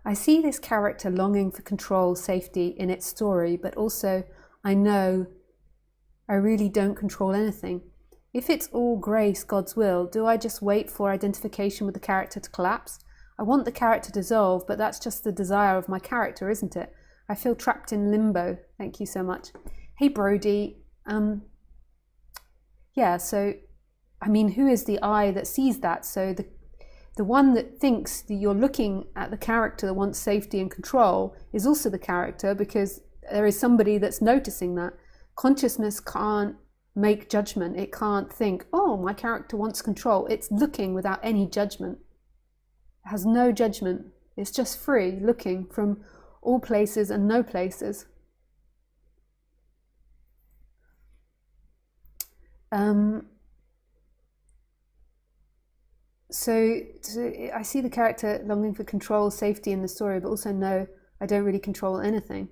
I see this character longing for control, safety in its story, but also I know I really don't control anything. If it's all grace, God's will, do I just wait for identification with the character to collapse? I want the character to dissolve, but that's just the desire of my character, isn't it? I feel trapped in limbo. Thank you so much. Hey, Brody. Yeah, so, I mean, who is the I that sees that? So the one that thinks that you're looking at the character that wants safety and control is also the character, because there is somebody that's noticing that. Consciousness can't make judgment. It can't think, oh, my character wants control. It's looking without any judgment. It has no judgment. It's just free, looking from all places and no places. So I see the character longing for control, safety in the story, but also know I don't really control anything.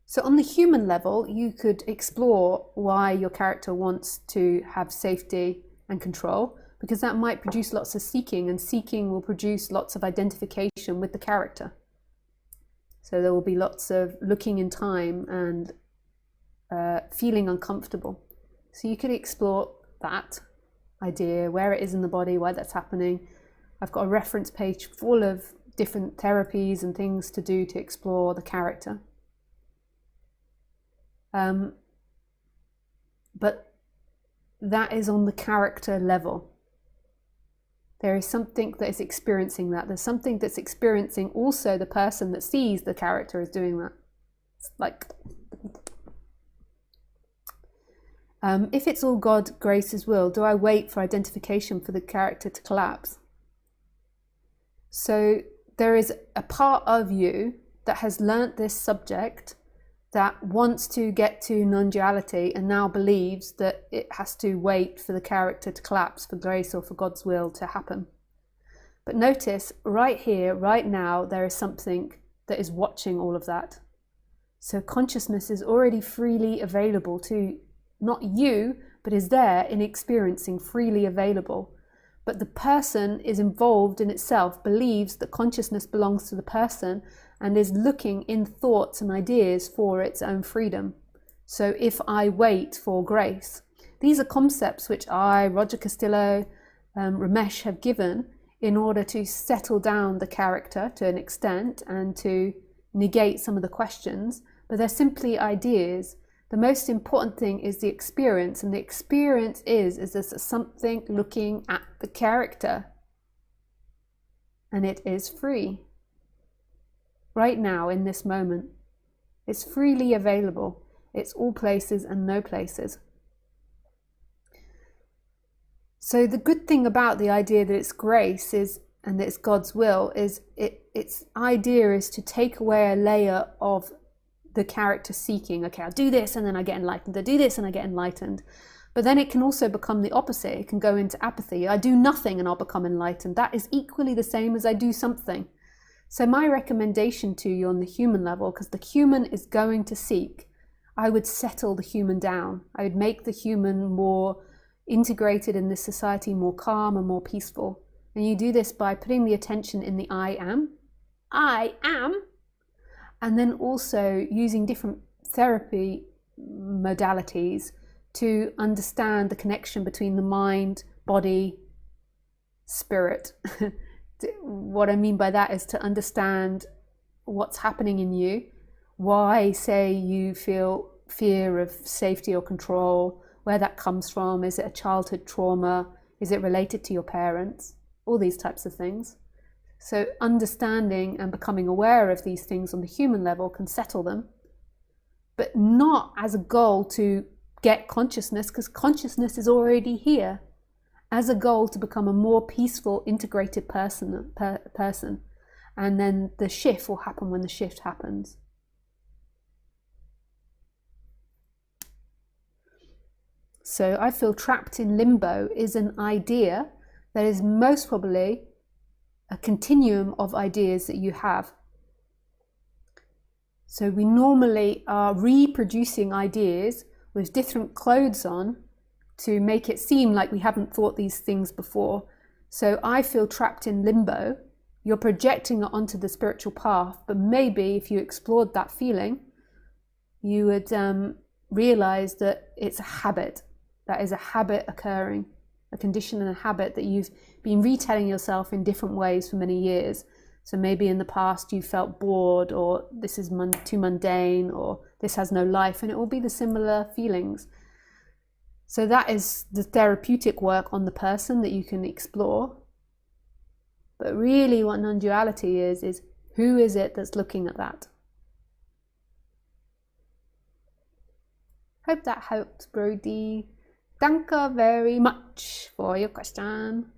So on the human level, you could explore why your character wants to have safety and control, because that might produce lots of seeking, and seeking will produce lots of identification with the character. So there will be lots of looking in time and feeling uncomfortable. So you could explore that idea, where it is in the body, why that's happening. I've got a reference page full of different therapies and things to do to explore the character. But that is on the character level. There is something that is experiencing that. There's something that's experiencing also the person that sees the character is doing that. It's like, if it's all God, grace's will, do I wait for identification for the character to collapse? So there is a part of you that has learnt this subject, that wants to get to non-duality, and now believes that it has to wait for the character to collapse for grace or for God's will to happen. But notice right here, right now, there is something that is watching all of that. So consciousness is already freely available to not you, but is there in experiencing, freely available. But the person is involved in itself, believes that consciousness belongs to the person, and is looking in thoughts and ideas for its own freedom. So if I wait for grace, these are concepts which I, Roger Castillo, Ramesh have given in order to settle down the character to an extent and to negate some of the questions, but they're simply ideas. The most important thing is the experience, and the experience is there's something looking at the character, and it is free. Right now, in this moment, it's freely available. It's all places and no places. So the good thing about the idea that it's grace is, and that it's God's will, is its idea is to take away a layer of the character seeking. Okay, I'll do this and then I get enlightened. I do this and I get enlightened. But then it can also become the opposite. It can go into apathy. I do nothing and I'll become enlightened. That is equally the same as I do something. So my recommendation to you on the human level, because the human is going to seek, I would settle the human down. I would make the human more integrated in this society, more calm and more peaceful. And you do this by putting the attention in the I am. I am. And then also using different therapy modalities to understand the connection between the mind, body, spirit. What I mean by that is to understand what's happening in you, why, say, you feel fear of safety or control, where that comes from. Is it a childhood trauma? Is it related to your parents? All these types of things. So understanding and becoming aware of these things on the human level can settle them, but not as a goal to get consciousness, because consciousness is already here, as a goal to become a more peaceful, integrated person. And then the shift will happen when the shift happens. So I feel trapped in limbo is an idea that is most probably a continuum of ideas that you have. So we normally are reproducing ideas with different clothes on to make it seem like we haven't thought these things before. So I feel trapped in limbo you're projecting it onto the spiritual path, but maybe if you explored that feeling, you would realize that it's a habit. That is a habit occurring, a condition and a habit that you've been retelling yourself in different ways for many years. So maybe in the past you felt bored, or this is too mundane, or this has no life, and it will be the similar feelings. So that is the therapeutic work on the person that you can explore. But really what non-duality is who is it that's looking at that? Hope that helps, Brody. Thank you very much for your question.